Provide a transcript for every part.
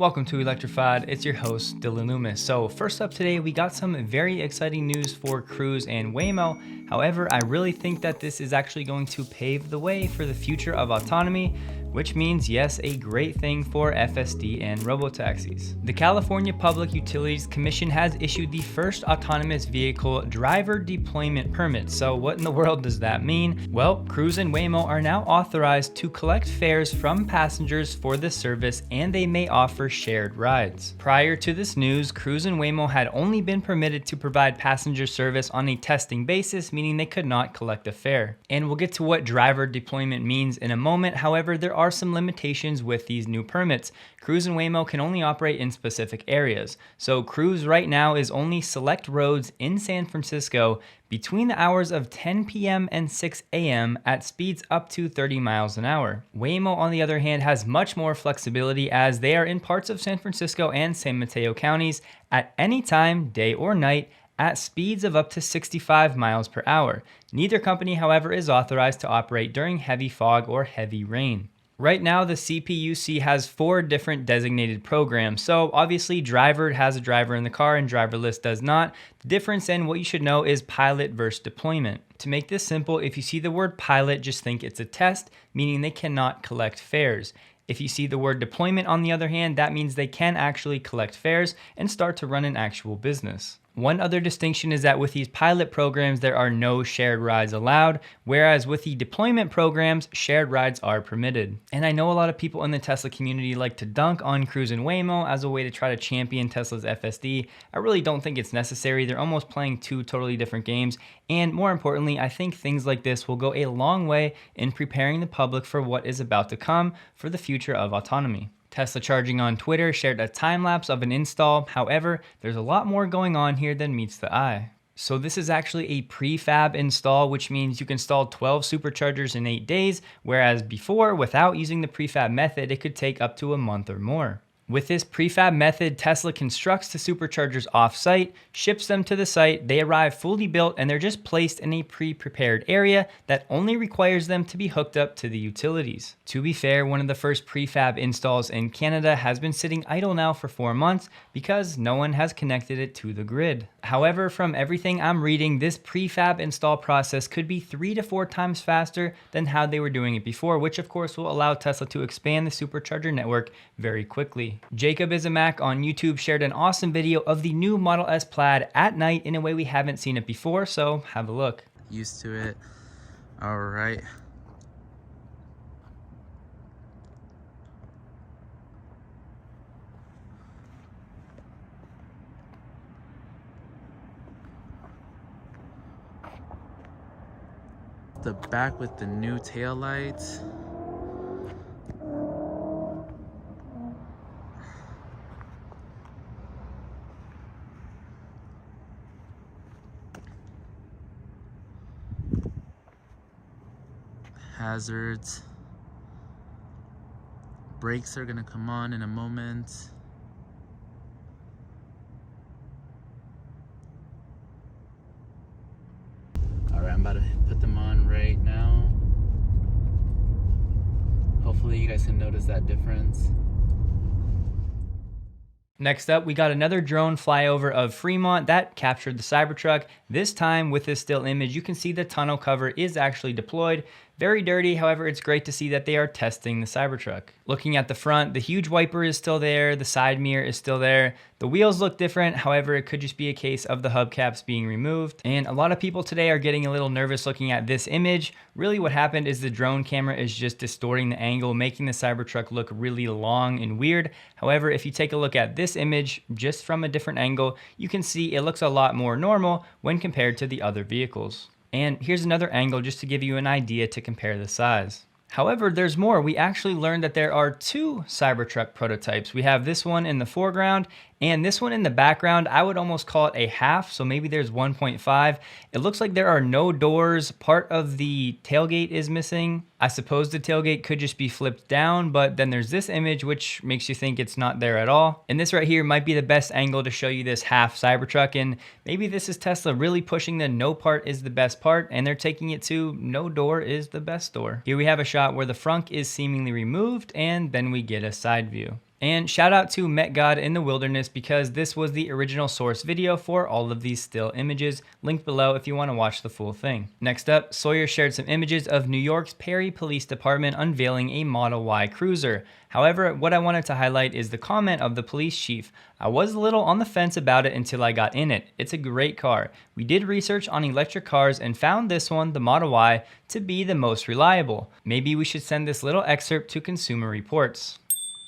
Welcome to Electrified, it's your host Dylan Loomis. So first up today, we got some very exciting news for Cruise and Waymo. However, I really think that this is actually going to pave the way for the future of autonomy, which means yes, a great thing for FSD and robotaxis. The California Public Utilities Commission has issued the first autonomous vehicle driver deployment permit. So what in the world does that mean? Well, Cruise and Waymo are now authorized to collect fares from passengers for this service, and they may offer shared rides. Prior to this news, Cruise and Waymo had only been permitted to provide passenger service on a testing basis, meaning they could not collect a fare. And we'll get to what driver deployment means in a moment. However, there are some limitations with these new permits. Cruise and Waymo can only operate in specific areas. So Cruise right now is only select roads in San Francisco between the hours of 10 p.m. and 6 a.m. at speeds up to 30 miles an hour. Waymo, on the other hand, has much more flexibility as they are in parts of San Francisco and San Mateo counties at any time, day or night, at speeds of up to 65 miles per hour. Neither company, however, is authorized to operate during heavy fog or heavy rain. Right now, the CPUC has 4 different designated programs. So obviously driver has a driver in the car and driverless does not. The difference in what you should know is pilot versus deployment. To make this simple, if you see the word pilot, just think it's a test, meaning they cannot collect fares. If you see the word deployment, on the other hand, that means they can actually collect fares and start to run an actual business. One other distinction is that with these pilot programs, there are no shared rides allowed, whereas with the deployment programs, shared rides are permitted. And I know a lot of people in the Tesla community like to dunk on Cruise and Waymo as a way to try to champion Tesla's FSD. I really don't think it's necessary. They're almost playing 2 totally different games. And more importantly, I think things like this will go a long way in preparing the public for what is about to come for the future of autonomy. Tesla Charging on Twitter shared a time-lapse of an install. However, there's a lot more going on here than meets the eye. So this is actually a prefab install, which means you can install 12 superchargers in 8 days, whereas before, without using the prefab method, it could take up to a month or more. With this prefab method, Tesla constructs the superchargers off-site, ships them to the site, they arrive fully built, and they're just placed in a pre-prepared area that only requires them to be hooked up to the utilities. To be fair, one of the first prefab installs in Canada has been sitting idle now for 4 months because no one has connected it to the grid. However, from everything I'm reading, this prefab install process could be 3 to 4 times faster than how they were doing it before, which of course will allow Tesla to expand the supercharger network very quickly. Jacob is a Mac on YouTube shared an awesome video of the new Model S Plaid at night in a way we haven't seen it before, so have a look. Used to it. All right. The back with the new tail lights. Hazards. Brakes are gonna come on in a moment. All right, I'm about to put them on right now. Hopefully you guys can notice that difference. Next up, we got another drone flyover of Fremont that captured the Cybertruck. This time with this still image, you can see the tonneau cover is actually deployed. Very dirty, however, it's great to see that they are testing the Cybertruck. Looking at the front, the huge wiper is still there, the side mirror is still there. The wheels look different, however, it could just be a case of the hubcaps being removed. And a lot of people today are getting a little nervous looking at this image. Really what happened is the drone camera is just distorting the angle, making the Cybertruck look really long and weird. However, if you take a look at this image just from a different angle, you can see it looks a lot more normal when compared to the other vehicles. And here's another angle just to give you an idea to compare the size. However, there's more. We actually learned that there are 2 Cybertruck prototypes. We have this one in the foreground and this one in the background. I would almost call it a half, so maybe there's 1.5. It looks like there are no doors. Part of the tailgate is missing. I suppose the tailgate could just be flipped down, but then there's this image which makes you think it's not there at all. And this right here might be the best angle to show you this half Cybertruck, and maybe this is Tesla really pushing the no part is the best part, and they're taking it to no door is the best door. Here we have a shot where the front is seemingly removed, and then we get a side view. And shout out to Met God in the Wilderness because this was the original source video for all of these still images, linked below if you want to watch the full thing. Next up, Sawyer shared some images of New York's Perry Police Department unveiling a Model Y cruiser. However, what I wanted to highlight is the comment of the police chief. I was a little on the fence about it until I got in it. It's a great car. We did research on electric cars and found this one, the Model Y, to be the most reliable. Maybe we should send this little excerpt to Consumer Reports.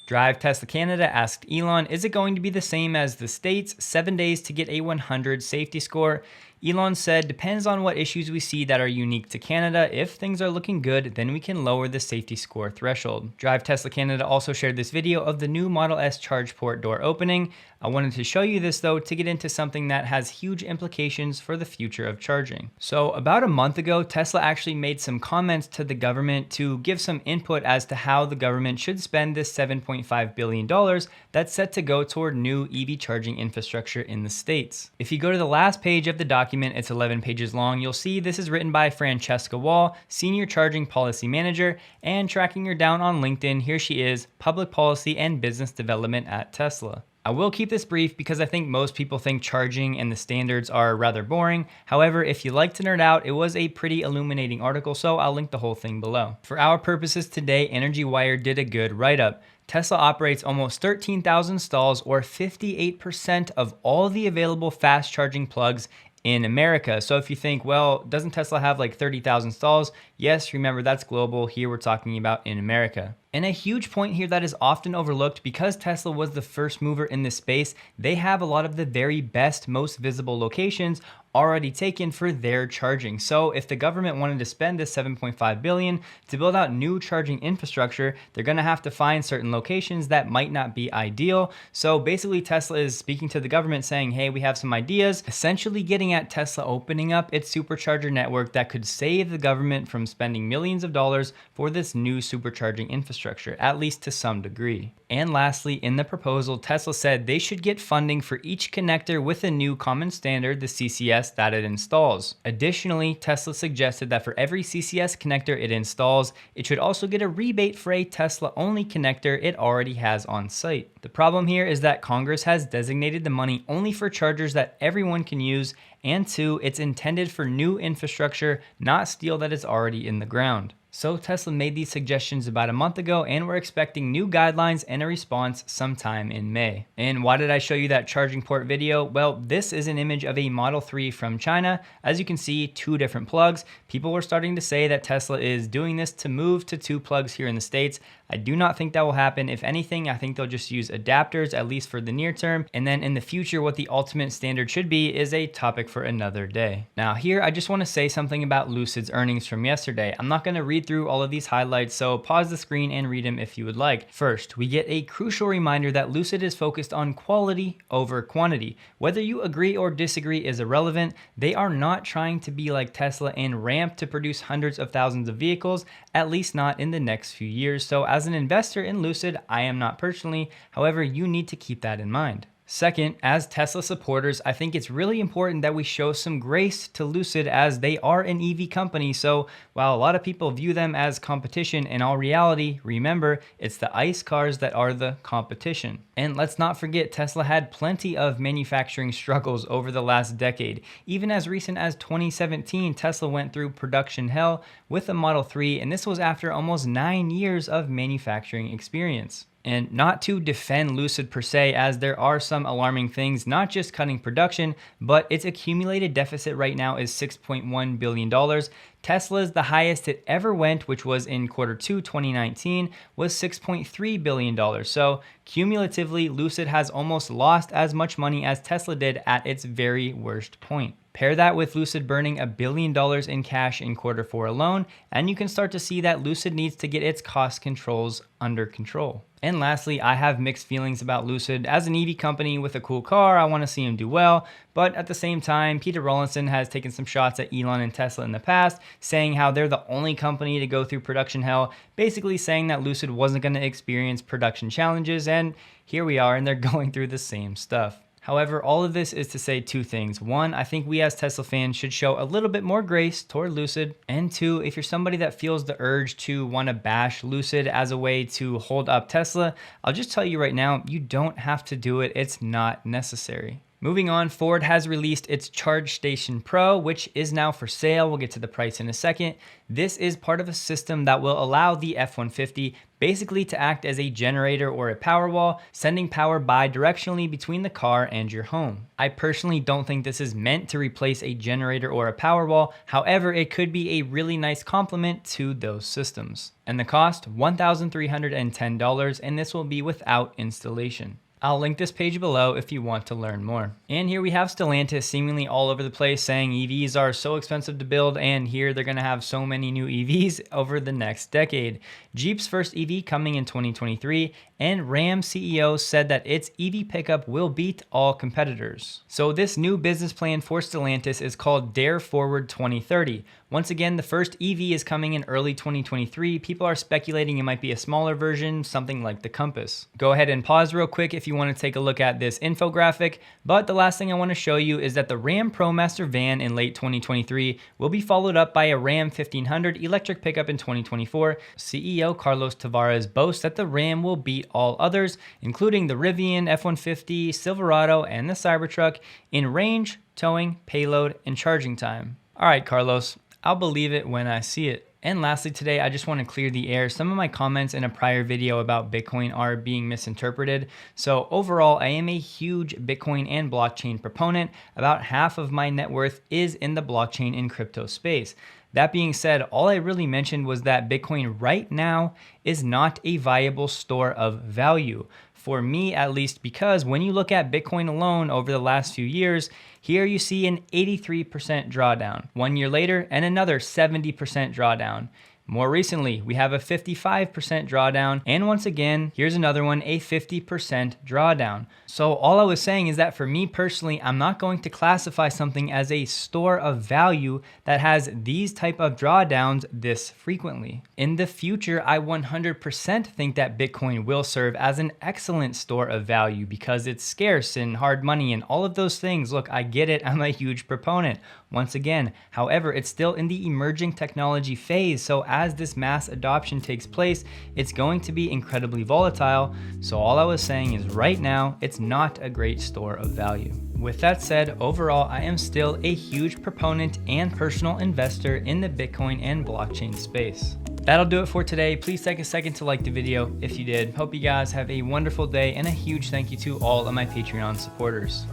Drive Tesla Canada asked Elon, is it going to be the same as the States, 7 days to get a 100 safety score? Elon said, depends on what issues we see that are unique to Canada. If things are looking good, then we can lower the safety score threshold. Drive Tesla Canada also shared this video of the new Model S charge port door opening. I wanted to show you this though to get into something that has huge implications for the future of charging. So about a month ago, Tesla actually made some comments to the government to give some input as to how the government should spend this $7.5 billion that's set to go toward new EV charging infrastructure in the States. If you go to the last page of the document, it's 11 pages long, you'll see this is written by Francesca Wall, Senior Charging Policy Manager, and tracking her down on LinkedIn, here she is, Public Policy and Business Development at Tesla. I will keep this brief because I think most people think charging and the standards are rather boring. However, if you like to nerd out, it was a pretty illuminating article, so I'll link the whole thing below. For our purposes today, Energy Wire did a good write-up. Tesla operates almost 13,000 stalls, or 58% of all the available fast charging plugs in America. So if you think, well, doesn't Tesla have like 30,000 stalls? Yes, remember that's global. Here we're talking about in America. And a huge point here that is often overlooked, because Tesla was the first mover in this space, they have a lot of the very best, most visible locations already taken for their charging. So if the government wanted to spend this $7.5 billion to build out new charging infrastructure, they're gonna have to find certain locations that might not be ideal. So basically Tesla is speaking to the government saying, hey, we have some ideas, essentially getting at Tesla opening up its supercharger network that could save the government from spending millions of dollars for this new supercharging infrastructure, at least to some degree. And lastly, in the proposal, Tesla said they should get funding for each connector with a new common standard, the CCS, that it installs. Additionally, Tesla suggested that for every CCS connector it installs, it should also get a rebate for a Tesla-only connector it already has on site. The problem here is that Congress has designated the money only for chargers that everyone can use, and two, it's intended for new infrastructure, not steel that is already in the ground. So Tesla made these suggestions about a month ago, and we're expecting new guidelines and a response sometime in May. And why did I show you that charging port video? Well, this is an image of a Model 3 from China. As you can see, two different plugs. People were starting to say that Tesla is doing this to move to two plugs here in the States. I do not think that will happen. If anything, I think they'll just use adapters, at least for the near term. And then in the future, what the ultimate standard should be is a topic for another day. Now here, I just want to say something about Lucid's earnings from yesterday. I'm not going to read through all of these highlights, so pause the screen and read them if you would like. First, we get a crucial reminder that Lucid is focused on quality over quantity. Whether you agree or disagree is irrelevant. They are not trying to be like Tesla and ramp to produce hundreds of thousands of vehicles, at least not in the next few years. So as an investor in Lucid, I am not personally. However, you need to keep that in mind. Second, as Tesla supporters, I think it's really important that we show some grace to Lucid, as they are an EV company. So while a lot of people view them as competition, in all reality, remember, it's the ICE cars that are the competition. And let's not forget, Tesla had plenty of manufacturing struggles over the last decade. Even as recent as 2017, Tesla went through production hell with the Model 3, and this was after almost 9 years of manufacturing experience. And not to defend Lucid per se, as there are some alarming things, not just cutting production, but its accumulated deficit right now is $6.1 billion. Tesla's, the highest it ever went, which was in Q2 2019, was $6.3 billion. So cumulatively, Lucid has almost lost as much money as Tesla did at its very worst point. Pair that with Lucid burning $1 billion in cash in Q4 alone, and you can start to see that Lucid needs to get its cost controls under control. And lastly, I have mixed feelings about Lucid. As an EV company with a cool car, I want to see them do well, but at the same time, Peter Rawlinson has taken some shots at Elon and Tesla in the past, saying how they're the only company to go through production hell, basically saying that Lucid wasn't going to experience production challenges, and here we are, and they're going through the same stuff. However, all of this is to say two things. One, I think we as Tesla fans should show a little bit more grace toward Lucid. And two, if you're somebody that feels the urge to want to bash Lucid as a way to hold up Tesla, I'll just tell you right now, you don't have to do it. It's not necessary. Moving on, Ford has released its Charge Station Pro, which is now for sale. We'll get to the price in a second. This is part of a system that will allow the F-150 basically to act as a generator or a power wall, sending power bi-directionally between the car and your home. I personally don't think this is meant to replace a generator or a power wall. However, it could be a really nice complement to those systems. And the cost, $1,310, and this will be without installation. I'll link this page below if you want to learn more. And here we have Stellantis seemingly all over the place saying EVs are so expensive to build, and here they're gonna have so many new EVs over the next decade. Jeep's first EV coming in 2023, and Ram CEO said that its EV pickup will beat all competitors. So this new business plan for Stellantis is called Dare Forward 2030. Once again, the first EV is coming in early 2023. People are speculating it might be a smaller version, something like the Compass. Go ahead and pause real quick if you want to take a look at this infographic, but the last thing I want to show you is that the Ram ProMaster van in late 2023 will be followed up by a Ram 1500 electric pickup in 2024. CEO Carlos Tavares boasts that the Ram will beat all others, including the Rivian, F-150, Silverado, and the Cybertruck in range, towing, payload, and charging time. All right, Carlos, I'll believe it when I see it. And lastly today, I just want to clear the air. Some of my comments in a prior video about Bitcoin are being misinterpreted. So overall, I am a huge Bitcoin and blockchain proponent. About half of my net worth is in the blockchain and crypto space. That being said, all I really mentioned was that Bitcoin right now is not a viable store of value. For me at least, because when you look at Bitcoin alone over the last few years, here you see an 83% drawdown. 1 year later, and another 70% drawdown. More recently, we have a 55% drawdown, and once again, here's another one, a 50% drawdown. So all I was saying is that for me personally, I'm not going to classify something as a store of value that has these type of drawdowns this frequently. In the future, I 100% think that Bitcoin will serve as an excellent store of value because it's scarce and hard money and all of those things. Look, I get it, I'm a huge proponent. Once again, however, it's still in the emerging technology phase, so as this mass adoption takes place, it's going to be incredibly volatile. So all I was saying is right now, it's not a great store of value. With that said, overall, I am still a huge proponent and personal investor in the Bitcoin and blockchain space. That'll do it for today. Please take a second to like the video if you did. Hope you guys have a wonderful day, and a huge thank you to all of my Patreon supporters.